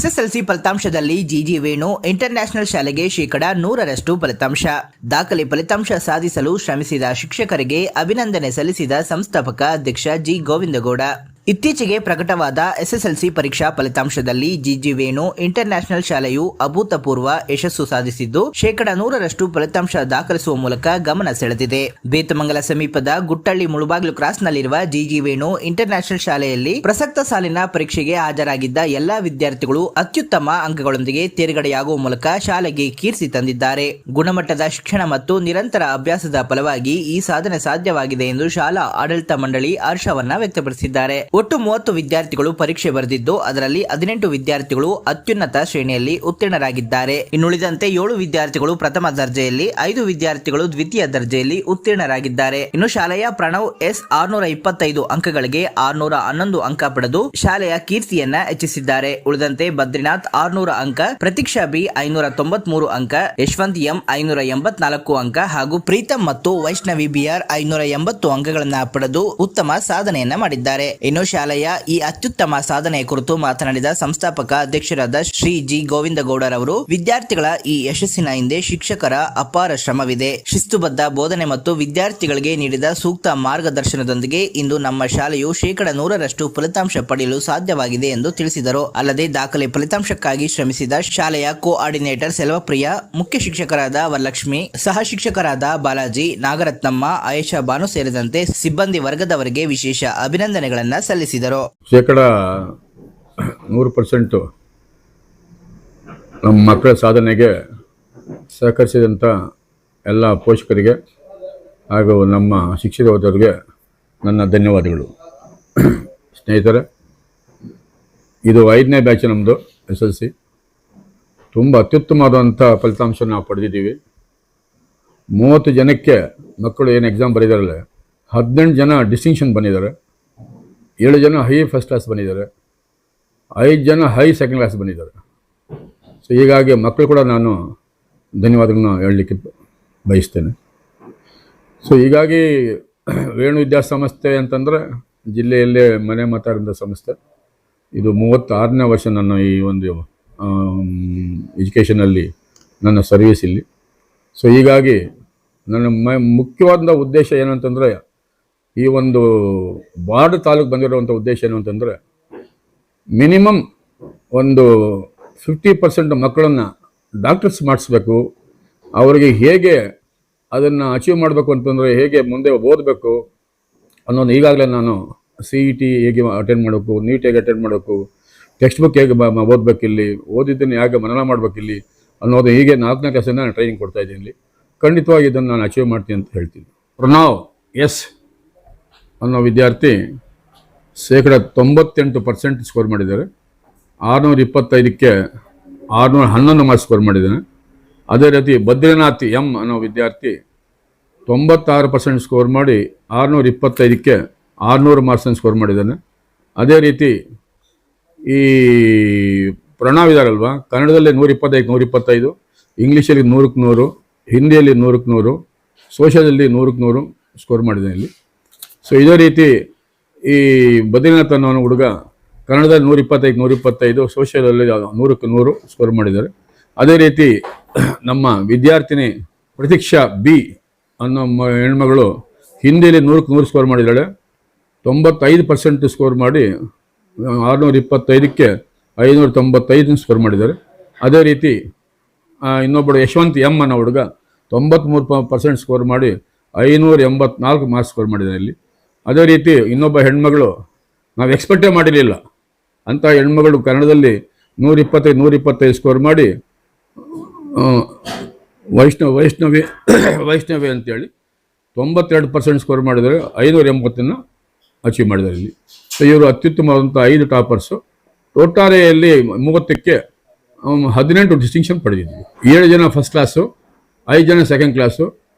SSLC ಫಲಿತಾಂಶದಲ್ಲಿ GG Venu international ಶಾಲೆಗೆ 100% ಫಲಿತಾಂಶ. ದಾಖಲೆ ಫಲಿತಾಂಶ ಸಾಧಿಸಲು ಶ್ರಮಿಸಿದ ಶಿಕ್ಷಕರಿಗೆ ಅಭಿನಂದನೆ ಸಲ್ಲಿಸಿದ ಸಂಸ್ಥಾಪಕ ಅಧ್ಯಕ್ಷ ಜಿ ಗೋವಿಂದಗೌಡ. ಇತ್ತೀಚೆಗೆ ಪ್ರಕಟವಾದ ಎಸ್ಎಸ್ಎಲ್ಸಿ ಪರೀಕ್ಷಾ ಫಲಿತಾಂಶದಲ್ಲಿ ಜಿಜಿ ವೇಣು ಇಂಟರ್ನ್ಯಾಷನಲ್ ಶಾಲೆಯು ಅಭೂತಪೂರ್ವ ಯಶಸ್ಸು ಸಾಧಿಸಿದ್ದು 100% ಫಲಿತಾಂಶ ದಾಖಲಿಸುವ ಮೂಲಕ ಗಮನ ಸೆಳೆದಿದೆ. ಬೇತಮಂಗಲ ಸಮೀಪದ ಗುಟ್ಟಳ್ಳಿ ಮುಳುಬಾಗಿಲು ಕ್ರಾಸ್ನಲ್ಲಿರುವ ಜಿಜಿ ವೇಣು ಇಂಟರ್ನ್ಯಾಷನಲ್ ಶಾಲೆಯಲ್ಲಿ ಪ್ರಸಕ್ತ ಸಾಲಿನ ಪರೀಕ್ಷೆಗೆ ಹಾಜರಾಗಿದ್ದ ಎಲ್ಲಾ ವಿದ್ಯಾರ್ಥಿಗಳು ಅತ್ಯುತ್ತಮ ಅಂಕಗಳೊಂದಿಗೆ ತೇರ್ಗಡೆಯಾಗುವ ಮೂಲಕ ಶಾಲೆಗೆ ಕೀರ್ತಿ ತಂದಿದ್ದಾರೆ. ಗುಣಮಟ್ಟದ ಶಿಕ್ಷಣ ಮತ್ತು ನಿರಂತರ ಅಭ್ಯಾಸದ ಫಲವಾಗಿ ಈ ಸಾಧನೆ ಸಾಧ್ಯವಾಗಿದೆ ಎಂದು ಶಾಲಾ ಆಡಳಿತ ಮಂಡಳಿ ಹರ್ಷವನ್ನ ವ್ಯಕ್ತಪಡಿಸಿದ್ದಾರೆ. ಒಟ್ಟು 30 ವಿದ್ಯಾರ್ಥಿಗಳು ಪರೀಕ್ಷೆ ಬರೆದಿದ್ದು ಅದರಲ್ಲಿ 18 ವಿದ್ಯಾರ್ಥಿಗಳು ಅತ್ಯುನ್ನತ ಶ್ರೇಣಿಯಲ್ಲಿ ಉತ್ತೀರ್ಣರಾಗಿದ್ದಾರೆ. ಇನ್ನುಳಿದಂತೆ 7 ವಿದ್ಯಾರ್ಥಿಗಳು ಪ್ರಥಮ ದರ್ಜೆಯಲ್ಲಿ, 5 ವಿದ್ಯಾರ್ಥಿಗಳು ದ್ವಿತೀಯ ದರ್ಜೆಯಲ್ಲಿ ಉತ್ತೀರ್ಣರಾಗಿದ್ದಾರೆ. ಇನ್ನು ಶಾಲೆಯ ಪ್ರಣವ್ ಎಸ್ 625 ಅಂಕಗಳಿಗೆ 611 ಅಂಕ ಪಡೆದು ಶಾಲೆಯ ಕೀರ್ತಿಯನ್ನ ಹೆಚ್ಚಿಸಿದ್ದಾರೆ. ಉಳಿದಂತೆ ಬದ್ರಿನಾಥ್ 600 ಅಂಕ, ಪ್ರತೀಕ್ಷಾ ಬಿ 593 ಅಂಕ, ಯಶವಂತ್ ಎಂ 584 ಅಂಕ ಹಾಗೂ ಪ್ರೀತಮ್ ಮತ್ತು ವೈಷ್ಣವಿ ಬಿಆರ್ 580 ಅಂಕಗಳನ್ನ ಪಡೆದು ಉತ್ತಮ ಸಾಧನೆಯನ್ನ ಮಾಡಿದ್ದಾರೆ. ಇನ್ನು ಶಾಲೆಯ ಈ ಅತ್ಯುತ್ತಮ ಸಾಧನೆಯ ಕುರಿತು ಮಾತನಾಡಿದ ಸಂಸ್ಥಾಪಕ ಅಧ್ಯಕ್ಷರಾದ ಶ್ರೀ ಜಿ ಗೋವಿಂದಗೌಡರವರು, ವಿದ್ಯಾರ್ಥಿಗಳ ಈ ಯಶಸ್ಸಿನ ಹಿಂದೆ ಶಿಕ್ಷಕರ ಅಪಾರ ಶ್ರಮವಿದೆ. ಶಿಸ್ತುಬದ್ಧ ಬೋಧನೆ ಮತ್ತು ವಿದ್ಯಾರ್ಥಿಗಳಿಗೆ ನೀಡಿದ ಸೂಕ್ತ ಮಾರ್ಗದರ್ಶನದೊಂದಿಗೆ ಇಂದು ನಮ್ಮ ಶಾಲೆಯು 100% ಫಲಿತಾಂಶ ಪಡೆಯಲು ಸಾಧ್ಯವಾಗಿದೆ ಎಂದು ತಿಳಿಸಿದರು. ಅಲ್ಲದೆ ದಾಖಲೆ ಫಲಿತಾಂಶಕ್ಕಾಗಿ ಶ್ರಮಿಸಿದ ಶಾಲೆಯ ಕೋಆರ್ಡಿನೇಟರ್ ಸೆಲ್ವಪ್ರಿಯ, ಮುಖ್ಯ ಶಿಕ್ಷಕರಾದ ವರಲಕ್ಷ್ಮಿ, ಸಹ ಶಿಕ್ಷಕರಾದ ಬಾಲಾಜಿ, ನಾಗರತ್ನಮ್ಮ, ಆಯೇಷಾ ಬಾನು ಸೇರಿದಂತೆ ಸಿಬ್ಬಂದಿ ವರ್ಗದವರಿಗೆ ವಿಶೇಷ ಅಭಿನಂದನೆಗಳನ್ನು ಸಲ್ಲಿಸಿದರು. 100% ನಮ್ಮ ಮಕ್ಕಳ ಸಾಧನೆಗೆ ಸಹಕರಿಸಿದಂಥ ಎಲ್ಲ ಪೋಷಕರಿಗೆ ಹಾಗೂ ನಮ್ಮ ಶಿಕ್ಷಕ ವರ್ಗದವರಿಗೆ ನನ್ನ ಧನ್ಯವಾದಗಳು. ಸ್ನೇಹಿತರೆ, ಇದು 5ನೇ ಬ್ಯಾಚ್ ನಮ್ಮದು SSLC. ತುಂಬ ಅತ್ಯುತ್ತಮವಾದಂಥ ಫಲಿತಾಂಶ ನಾವು ಪಡೆದಿದ್ದೀವಿ. 30 ಜನಕ್ಕೆ ಮಕ್ಕಳು ಏನು ಎಕ್ಸಾಮ್ ಬರೆದಿರಲ್ಲ, 18 ಜನ ಡಿಸ್ಟಿಂಕ್ಷನ್ ಬಂದಿದ್ದಾರೆ, 7 ಜನ ಹೈ ಫಸ್ಟ್ ಕ್ಲಾಸ್ ಬಂದಿದ್ದಾರೆ, 5 ಜನ ಹೈ ಸೆಕೆಂಡ್ ಕ್ಲಾಸ್ ಬಂದಿದ್ದಾರೆ. ಸೊ ಹೀಗಾಗಿ ಮಕ್ಕಳು ಕೂಡ ನಾನು ಧನ್ಯವಾದಗಳನ್ನ ಹೇಳಲಿಕ್ಕೆ ಬಯಸ್ತೇನೆ. ಸೊ ಹೀಗಾಗಿ ವೇಣು ವಿದ್ಯಾಸಂಸ್ಥೆ ಅಂತಂದರೆ ಜಿಲ್ಲೆಯಲ್ಲೇ ಮನೆ ಮಾತಾಡಿದ ಸಂಸ್ಥೆ. ಇದು 36ನೇ ವರ್ಷ ನನ್ನ ಈ ಒಂದು ಎಜುಕೇಷನಲ್ಲಿ ನನ್ನ ಸರ್ವೀಸ್ ಇಲ್ಲಿ. ಸೊ ಹೀಗಾಗಿ ನನ್ನ ಮುಖ್ಯವಾದ ಉದ್ದೇಶ ಏನಂತಂದರೆ, ಈ ಒಂದು ಬಾರ್ಡ್ ತಾಲೂಕು ಬಂದಿರುವಂಥ ಉದ್ದೇಶ ಏನು ಅಂತಂದರೆ, ಮಿನಿಮಮ್ ಒಂದು 50% ಮಕ್ಕಳನ್ನು ಡಾಕ್ಟರ್ಸ್ ಮಾಡಿಸ್ಬೇಕು. ಅವರಿಗೆ ಹೇಗೆ ಅದನ್ನು ಅಚೀವ್ ಮಾಡಬೇಕು ಅಂತಂದರೆ, ಹೇಗೆ ಮುಂದೆ ಓದಬೇಕು ಅನ್ನೋದು ಈಗಾಗಲೇ ನಾನು CET ಹೇಗೆ ಅಟೆಂಡ್ ಮಾಡಬೇಕು, ನೀಟ್ ಹೇಗೆ ಅಟೆಂಡ್ ಮಾಡಬೇಕು, ಟೆಕ್ಸ್ಟ್ ಬುಕ್ ಹೇಗೆ ಓದಬೇಕಿಲ್ಲಿ, ಓದಿದ್ದನ್ನು ಹೇಗೆ ಮನನ ಮಾಡಬೇಕಿಲ್ಲಿ ಅನ್ನೋದು ಹೀಗೆ 4ನೇ ಕ್ಲಾಸಿಂದ ನಾನು ಟ್ರೈನಿಂಗ್ ಕೊಡ್ತಾಯಿದ್ದೀನಿ ಇಲ್ಲಿ. ಖಂಡಿತವಾಗಿ ಇದನ್ನು ನಾನು ಅಚೀವ್ ಮಾಡ್ತೀನಿ ಅಂತ ಹೇಳ್ತೀನಿ. ಪ್ರಣವ್ ಎಸ್ ಅನ್ನೋ ವಿದ್ಯಾರ್ಥಿ 98% ಸ್ಕೋರ್ ಮಾಡಿದ್ದಾರೆ. 625ಕ್ಕೆ 611 ಮಾರ್ಕ್ಸ್ ಸ್ಕೋರ್ ಮಾಡಿದ್ದಾನೆ. ಅದೇ ರೀತಿ ಬದ್ರಿನಾಥ್ ಎಂ ಅನ್ನೋ ವಿದ್ಯಾರ್ಥಿ 96% ಸ್ಕೋರ್ ಮಾಡಿ 625ಕ್ಕೆ 600 ಮಾರ್ಕ್ಸನ್ನು ಸ್ಕೋರ್ ಮಾಡಿದ್ದಾನೆ. ಅದೇ ರೀತಿ ಈ ಪ್ರಣವ್ ಇದ್ದಾರಲ್ವ, ಕನ್ನಡದಲ್ಲಿ 125, ಇಂಗ್ಲೀಷಲ್ಲಿ 100ಕ್ಕೆ 100, ಹಿಂದಿಯಲ್ಲಿ 100ಕ್ಕೆ 100, ಸೋಷಿಯಲಲ್ಲಿ 100ಕ್ಕೆ 100 ಸ್ಕೋರ್ ಮಾಡಿದ್ದಾನೆ ಇಲ್ಲಿ. ಸೊ ಇದೇ ರೀತಿ ಈ ಬದ್ರಿನಾಥ್ ಅನ್ನೋ ಹುಡುಗ ಕನ್ನಡದಲ್ಲಿ 125, ಸೋಷಿಯಲಲ್ಲಿ 100ಕ್ಕೆ 100 ಸ್ಕೋರ್ ಮಾಡಿದ್ದಾರೆ. ಅದೇ ರೀತಿ ನಮ್ಮ ವಿದ್ಯಾರ್ಥಿನಿ ಪ್ರತೀಕ್ಷಾ ಬಿ ಅನ್ನೋ ಹೆಣ್ಮಗಳು ಹಿಂದಿಯಲ್ಲಿ 100ಕ್ಕೆ 100 ಸ್ಕೋರ್ ಮಾಡಿದ್ದಾಳೆ. 95% ಸ್ಕೋರ್ ಮಾಡಿ 625ಕ್ಕೆ 595 ಸ್ಕೋರ್ ಮಾಡಿದ್ದಾರೆ. ಅದೇ ರೀತಿ ಇನ್ನೊಬ್ಬಳು ಯಶವಂತ್ ಎಂ ಅನ್ನೋ ಹುಡುಗ 93% ಸ್ಕೋರ್ ಮಾಡಿ 584 ಮಾರ್ಕ್ಸ್ ಸ್ಕೋರ್ ಮಾಡಿದ್ದಾರೆ ಇಲ್ಲಿ. ಅದೇ ರೀತಿ ಇನ್ನೊಬ್ಬ ಹೆಣ್ಮಗಳು ನಾವು ಎಕ್ಸ್ಪೆಕ್ಟೇ ಮಾಡಿರಲಿಲ್ಲ, ಅಂಥ ಹೆಣ್ಮಗಳು ಕನ್ನಡದಲ್ಲಿ 125 ಸ್ಕೋರ್ ಮಾಡಿ ವೈಷ್ಣವಿ ಅಂತೇಳಿ 92% ಸ್ಕೋರ್ ಮಾಡಿದರೆ 580 ಅಚೀವ್ ಮಾಡಿದ್ದಾರೆ ಇಲ್ಲಿ. ಸೊ ಇವರು ಅತ್ಯುತ್ತಮವಾದಂಥ 5 ಟಾಪರ್ಸು. ಒಟ್ಟಾರೆಯಲ್ಲಿ 30ಕ್ಕೆ 18 ಡಿಸ್ಟಿಂಕ್ಷನ್ ಪಡೆದಿದ್ವಿ. 7 ಜನ ಫಸ್ಟ್ ಕ್ಲಾಸು, 5 ಜನ ಸೆಕೆಂಡ್ ಕ್ಲಾಸು.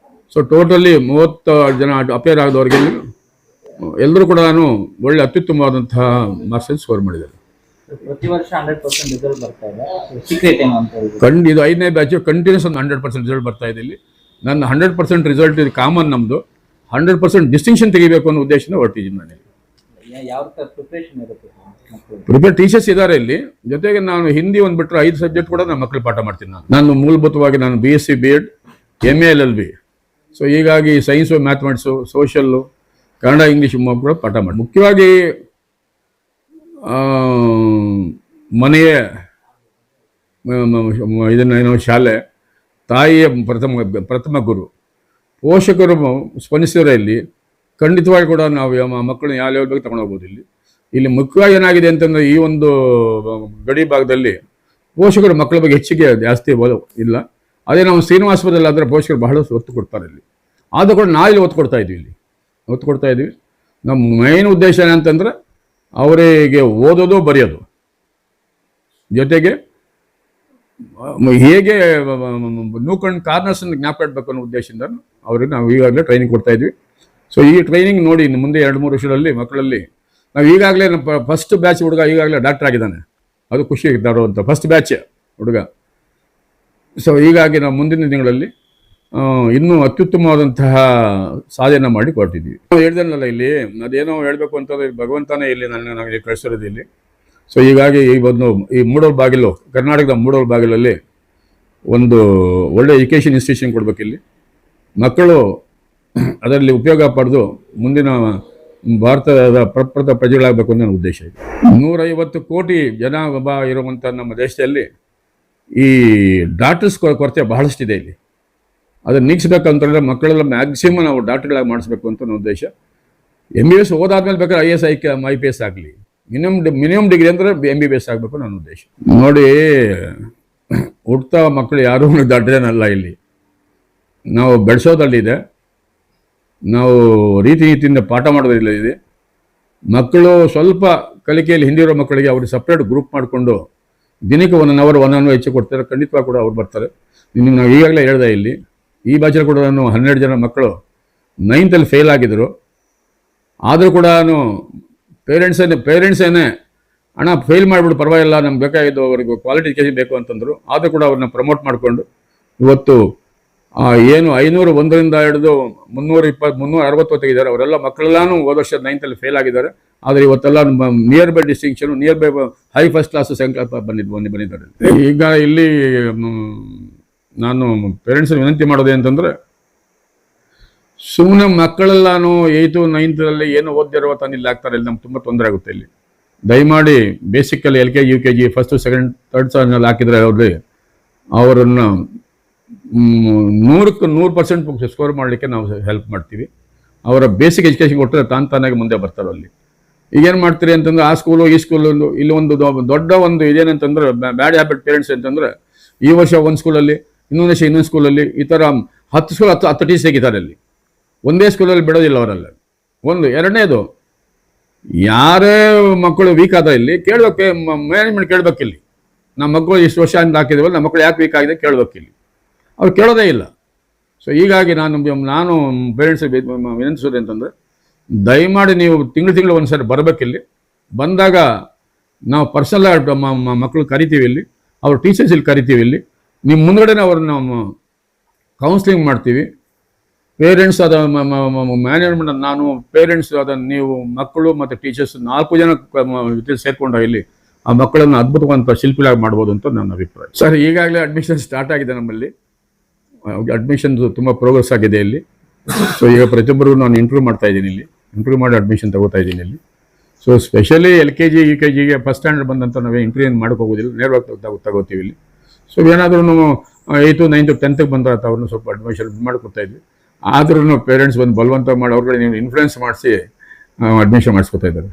ಸೊ ಟೋಟಲಿ 30 ಜನ ಅಪೇರ್ ಆದವ್ರಿಗೆ ಎಲ್ಲರೂ ಕೂಡ ಒಳ್ಳೆ ಅತ್ಯುತ್ತಮವಾದಂತಹ ಮಾರ್ಕ್ಸನ್ನು ಸ್ಕೋರ್ ಮಾಡಿದ್ದಾರೆ. ಪ್ರತಿ ವರ್ಷ 100% ರಿಸಲ್ಟ್ ಬರ್ತಾ ಇದೆ. ಸೀಕ್ರೆಟ್ ಏನು ಅಂತ ಇದು 5ನೇ ಬ್ಯಾಚು ಕಂಟಿನ್ಯೂಸ್ ಒಂದು 100% ರಿಸಲ್ಟ್ ಬರ್ತಾ ಇದೆ ಇಲ್ಲಿ. ನನ್ನ 100% ರಿಸಲ್ಟ್ ಇದು ಕಾಮನ್. ನಮ್ಮದು 100% ಡಿಸ್ಟಿಂಕ್ಷನ್ ತೆಗಿಬೇಕು ಅನ್ನೋ ಉದ್ದೇಶನ ಹೊರಟಿದ್ದೀನಿ ನಾನು. ಯಾವ ಪ್ರಿಪರೇಷನ್ ಇರುತ್ತೆ? ಪ್ರಿಪೇರ್ ಟೀಚರ್ಸ್ ಇದ್ದಾರೆ ಇಲ್ಲಿ. ಜೊತೆಗೆ ನಾನು ಹಿಂದಿ ಒಂದು ಬಿಟ್ಟರೆ 5 ಸಬ್ಜೆಕ್ಟ್ ಕೂಡ ನನ್ನ ಮಕ್ಕಳು ಪಾಠ ಮಾಡ್ತೀನಿ. ನಾನು ಮೂಲಭೂತವಾಗಿ ನಾನು BSc B.Ed MA LLB. So ಹೀಗಾಗಿ science, mathematics, social, Kannada, English ಕೂಡ ಪಾಠ ಮಾಡಿ. ಮುಖ್ಯವಾಗಿ ಮನೆಯ ಇದನ್ನೇನೋ ಶಾಲೆ, ತಾಯಿಯ ಪ್ರಥಮ ಗುರು, ಪೋಷಕರು ಸ್ಪಂದಿಸಿದರೆ ಇಲ್ಲಿ ಖಂಡಿತವಾಗಿ ಕೂಡ ನಾವು ಮಕ್ಕಳನ್ನ ಯಾವ ಲೆವೆಲ್ ಬಗ್ಗೆ ತಗೊಂಡೋಗ್ಬೋದು. ಇಲ್ಲಿ ಮುಖ್ಯವಾಗಿ ಏನಾಗಿದೆ ಅಂತಂದರೆ ಈ ಒಂದು ಗಡಿ ಭಾಗದಲ್ಲಿ ಪೋಷಕರು ಮಕ್ಕಳ ಬಗ್ಗೆ ಹೆಚ್ಚಿಗೆ ಜಾಸ್ತಿ ಇಲ್ಲ. ಅದೇ ನಾವು ಶ್ರೀನಿವಾಸಪುರದಲ್ಲಿ ಆದರೆ ಪೋಷಕರು ಬಹಳಷ್ಟು ಒತ್ತು ಕೊಡ್ತಾರೆ ಇಲ್ಲಿ. ಆದರೂ ಕೂಡ ನಾವಿಲ್ಲಿ ಒತ್ತು ಕೊಡ್ತಾ ಇದ್ವಿ. ನಮ್ಮ ಮೈನ್ ಉದ್ದೇಶ ಏನಂತಂದರೆ ಅವರಿಗೆ ಓದೋದು, ಬರೆಯೋದು, ಜೊತೆಗೆ ಹೇಗೆ ನೂಕಂಡು ಕಾರ್ನರ್ಸನ್ನು ಜ್ಞಾಪಕ ಇಡಬೇಕು ಅನ್ನೋ ಉದ್ದೇಶದಿಂದ ಅವ್ರಿಗೆ ನಾವು ಈಗಾಗಲೇ ಟ್ರೈನಿಂಗ್ ಕೊಡ್ತಾ ಇದ್ವಿ. ಸೊ ಈ ಟ್ರೈನಿಂಗ್ ನೋಡಿ ಮುಂದೆ 2-3 ವರ್ಷದಲ್ಲಿ ಮಕ್ಕಳಲ್ಲಿ ನಾವು ಈಗಾಗಲೇ ನಮ್ಮ ಫಸ್ಟ್ ಬ್ಯಾಚ್ ಹುಡುಗ ಈಗಾಗಲೇ ಡಾಕ್ಟರ್ ಆಗಿದ್ದಾನೆ. ಅದು ಖುಷಿ ಅಂತ ಫಸ್ಟ್ ಬ್ಯಾಚ್ ಹುಡುಗ. ಸೊ ಹೀಗಾಗಿ ನಾವು ಮುಂದಿನ ತಿಂಗಳಲ್ಲಿ ಇನ್ನೂ ಅತ್ಯುತ್ತಮವಾದಂತಹ ಸಾಧನೆ ಮಾಡಿ ಕೊಟ್ಟಿದ್ವಿ. ಹೇಳ್ದೇನಲ್ಲ ಇಲ್ಲಿ ಅದೇನೋ ಹೇಳಬೇಕು ಅಂತಂದರೆ ಭಗವಂತನೇ ಇಲ್ಲಿ ನನಗೆ ಕಳಿಸಿರೋದು ಇಲ್ಲಿ. ಸೊ ಹೀಗಾಗಿ ಈ ಮೂಡೋಲ್ ಬಾಗಿಲು, ಕರ್ನಾಟಕದ ಮೂಡೋಲ್ ಬಾಗಿಲಲ್ಲಿ ಒಂದು ಒಳ್ಳೆ ಎಜುಕೇಷನ್ ಇನ್ಸ್ಟಿಟ್ಯೂಷನ್ ಕೊಡಬೇಕಿಲ್ಲಿ. ಮಕ್ಕಳು ಅದರಲ್ಲಿ ಉಪಯೋಗ ಪಡೆದು ಮುಂದಿನ ಭಾರತದ ಪ್ರಪ್ರಥ ಪ್ರಜೆಗಳಾಗಬೇಕು ಅಂತ ನನ್ನ ಉದ್ದೇಶ ಇದೆ. 150 ಕೋಟಿ ಜನ ಇರುವಂಥ ನಮ್ಮ ದೇಶದಲ್ಲಿ ಈ ಡಾಕ್ಟರ್ಸ್ ಕೊರತೆ ಬಹಳಷ್ಟಿದೆ ಇಲ್ಲಿ. ಅದನ್ನು ನೀಗಿಸ್ಬೇಕಂತಂದರೆ ಮಕ್ಕಳೆಲ್ಲ ಮ್ಯಾಕ್ಸಿಮಮ್ ನಾವು ಡಾಕ್ಟರ್ಗಳಾಗಿ ಮಾಡಿಸ್ಬೇಕು ಅಂತ ನನ್ನ ಉದ್ದೇಶ. MBBS ಓದಾದ್ಮೇಲೆ ಬೇಕಾದ್ರೆ IAS IPS ಆಗಲಿ, ಮಿನಿಮಮ್ ಡಿಗ್ರಿ ಅಂದರೆ MBBS ಆಗಬೇಕು ನನ್ನ ಉದ್ದೇಶ. ನೋಡಿ, ಹುಡ್ತಾ ಮಕ್ಕಳು ಯಾರೂ ದಡ್ಡೇನಲ್ಲ ಇಲ್ಲಿ. ನಾವು ಬೆಳೆಸೋದಲ್ಲಿದೆ, ನಾವು ರೀತಿಯಿಂದ ಪಾಠ ಮಾಡೋದಿಲ್ಲ ಇದೆ. ಮಕ್ಕಳು ಸ್ವಲ್ಪ ಕಲಿಕೆಯಲ್ಲಿ ಹಿಂದಿರೋ ಮಕ್ಕಳಿಗೆ ಅವ್ರಿಗೆ ಸಪ್ರೇಟ್ ಗ್ರೂಪ್ ಮಾಡಿಕೊಂಡು ದಿನಕ್ಕೆ 1 hour ಹೆಚ್ಚು ಕೊಡ್ತಾರೆ. ಖಂಡಿತವಾಗಿ ಕೂಡ ಅವ್ರು ಬರ್ತಾರೆ. ನಿಮ್ಗೆ ನಾವು ಈಗಾಗಲೇ ಹೇಳ್ದೆ ಇಲ್ಲಿ ಈ ಬ್ಯಾಚಲ್ಲಿ ಕೂಡ ನಾನು 12 ಜನ ಮಕ್ಕಳು 9th ಫೇಲ್ ಆಗಿದ್ದರು. ಆದರೂ ಕೂಡ ಪೇರೆಂಟ್ಸೇನೆ ಹಣ ಫೇಲ್ ಮಾಡಿಬಿಟ್ಟು ಪರವಾಗಿಲ್ಲ, ನಮ್ಗೆ ಬೇಕಾಗಿದ್ದು ಅವ್ರಿಗೆ ಕ್ವಾಲಿಟಿ ಎಜುಕೇಷನ್ ಬೇಕು ಅಂತಂದರು. ಆದರೂ ಕೂಡ ಅವ್ರನ್ನ ಪ್ರಮೋಟ್ ಮಾಡಿಕೊಂಡು ಇವತ್ತು ಏನು 501ರಿಂದ ಹಿಡಿದು 360 ತೆಗಿದ್ದಾರೆ. ಅವರೆಲ್ಲ ಮಕ್ಕಳೆಲ್ಲನೂ ಹೋದ ವರ್ಷ 9th ಫೇಲ್ ಆಗಿದ್ದಾರೆ. ಆದರೆ ಇವತ್ತೆಲ್ಲ near by distinction, near by high first class second ಬಂದಿದ್ದಾರೆ. ಈಗ ಇಲ್ಲಿ ನಾನು ಪೇರೆಂಟ್ಸ್ ವಿನಂತಿ ಮಾಡೋದೇ ಅಂತಂದರೆ, ಸುಮ್ಮನೆ ಮಕ್ಕಳೆಲ್ಲಾನು 8th 9th ಏನು ಓದಿರೋ ತಂದಿಲ್ಲ ಆಗ್ತಾರೆ. ಇಲ್ಲಿ ನಮ್ಗೆ ತುಂಬ ತೊಂದರೆ ಆಗುತ್ತೆ. ಇಲ್ಲಿ ದಯಮಾಡಿ basically LKG UKG first second third ಸಾನಲ್ಲಿ ಹಾಕಿದರೆ ಅವರನ್ನು 100ಕ್ಕೆ 100% ಸ್ಕೋರ್ ಮಾಡಲಿಕ್ಕೆ ನಾವು ಹೆಲ್ಪ್ ಮಾಡ್ತೀವಿ. ಅವರ ಬೇಸಿಕ್ ಎಜುಕೇಷನ್ ಕೊಟ್ಟರೆ ತಾನಾಗಿ ಮುಂದೆ ಬರ್ತಾರೆ. ಅಲ್ಲಿ ಈಗೇನು ಮಾಡ್ತೀರಿ ಅಂತಂದ್ರೆ ಆ ಸ್ಕೂಲು ಈ ಸ್ಕೂಲು ಇಲ್ಲಿ ಒಂದು ದೊಡ್ಡ ಒಂದು ಇದೇನಂತಂದ್ರೆ ಬ್ಯಾಡ್ ಹ್ಯಾಬಿಟ್ ಪೇರೆಂಟ್ಸ್ ಅಂತಂದರೆ, ಈ ವರ್ಷ ಒಂದು ಸ್ಕೂಲಲ್ಲಿ, ಇನ್ನೊಂದು ವರ್ಷ ಇನ್ನೊಂದು ಸ್ಕೂಲಲ್ಲಿ, ಈ ಥರ 10 ಸ್ಕೂಲ್ 10 ಟೀಚರ್ಸ್ ತೆಗಿತಾರೆ. ಅಲ್ಲಿ ಒಂದೇ ಸ್ಕೂಲಲ್ಲಿ ಬಿಡೋದಿಲ್ಲ ಅವರೆಲ್ಲ. ಎರಡನೇದು, ಯಾರೇ ಮಕ್ಕಳು ವೀಕ್ ಆದ ಇಲ್ಲಿ ಕೇಳಬೇಕು, ಮ್ಯಾನೇಜ್ಮೆಂಟ್ ಕೇಳಬೇಕಿಲ್ಲಿ. ನಮ್ಮ ಮಕ್ಕಳು ಇಷ್ಟು ವರ್ಷ ಅಂತ ಹಾಕಿದೇವಲ್ಲ, ನಮ್ಮ ಮಕ್ಕಳು ಯಾಕೆ ವೀಕ್ ಆಗಿದೆ ಕೇಳಬೇಕಿಲ್ಲಿ. ಅವ್ರು ಕೇಳೋದೇ ಇಲ್ಲ. ಸೊ ಹೀಗಾಗಿ ನಾನು ಪೇರೆಂಟ್ಸ್ ವಿನಂತಿಸೋದು ಅಂತಂದರೆ, ದಯಮಾಡಿ ನೀವು ತಿಂಗಳು ಒಂದ್ಸರಿ ಬರಬೇಕಿಲ್ಲಿ. ಬಂದಾಗ ನಾವು ಪರ್ಸನಲ್ ಮಕ್ಕಳು ಕರಿತೀವಿ ಇಲ್ಲಿ, ಅವ್ರ ಟೀಚರ್ಸ್ ಇಲ್ಲಿ ಕರಿತೀವಿ ಇಲ್ಲಿ. ನಿಮ್ಮ ಮುಂದ್ಗಡೆನೇ ಅವ್ರನ್ನ ನಾವು ಕೌನ್ಸಿಲಿಂಗ್ ಮಾಡ್ತೀವಿ. ಪೇರೆಂಟ್ಸ್ ಅದ ಮ್ಯಾನೇಜ್ಮೆಂಟ್, ನಾನು ಪೇರೆಂಟ್ಸ್ ಅದ, ನೀವು ಮಕ್ಕಳು ಮತ್ತು ಟೀಚರ್ಸ್ 4 ಜನ ಸೇರ್ಕೊಂಡು ಇಲ್ಲಿ ಆ ಮಕ್ಕಳನ್ನು ಅದ್ಭುತವಾದಂಥ ಶಿಲ್ಪಿಗಳಾಗಿ ಮಾಡ್ಬೋದು ಅಂತ ನನ್ನ ಅಭಿಪ್ರಾಯ. ಸರ್, ಈಗಾಗಲೇ ಅಡ್ಮಿಷನ್ ಸ್ಟಾರ್ಟ್ ಆಗಿದೆ ನಮ್ಮಲ್ಲಿ. ಅಡ್ಮಿಷನ್ ತುಂಬ ಪ್ರೋಗ್ರೆಸ್ ಆಗಿದೆ ಇಲ್ಲಿ. ಸೊ ಈಗ ಪ್ರತಿಯೊಬ್ಬರಿಗೂ ನಾನು ಇಂಟರ್ವ್ಯೂ ಮಾಡ್ತಾ ಇದ್ದೀನಿ ಇಲ್ಲಿ, ಇಂಟರ್ವ್ಯೂ ಮಾಡಿ ಅಡ್ಮಿಷನ್ ತಗೋತಾ ಇದ್ದೀನಿ ಇಲ್ಲಿ. ಸೊ ಸ್ಪೆಷಲಿ LKG UKGಗೆ ಫಸ್ಟ್ ಸ್ಟ್ಯಾಂಡರ್ಡ್ ಬಂದಂಥ ನಾವೇ ಇಂಟರ್ವ್ಯೂ ಮಾಡೋಕೆ ಹೋಗೋದಿಲ್ಲ, ನೇರವಾಗಿ ತಗೋತೀವಿ ಇಲ್ಲಿ. ಸೊ ಏನಾದರೂ 8th 9th 10th ಬಂದ್ರೆ ಅವ್ರನ್ನ ಸ್ವಲ್ಪ ಅಡ್ಮಿಷನ್ ಮಾಡ್ಕೊತಾ ಇದ್ವಿ. ಆದ್ರೂ ಪೇರೆಂಟ್ಸ್ ಬಂದು ಬಲವಂತ ಮಾಡಿ ಅವ್ರಿಗೆ ನೀವು ಇನ್ಫ್ಲುಯೆನ್ಸ್ ಮಾಡಿಸಿ ಅಡ್ಮಿಷನ್ ಮಾಡಿಸ್ಕೊತಾ ಇದ್ದಾರೆ.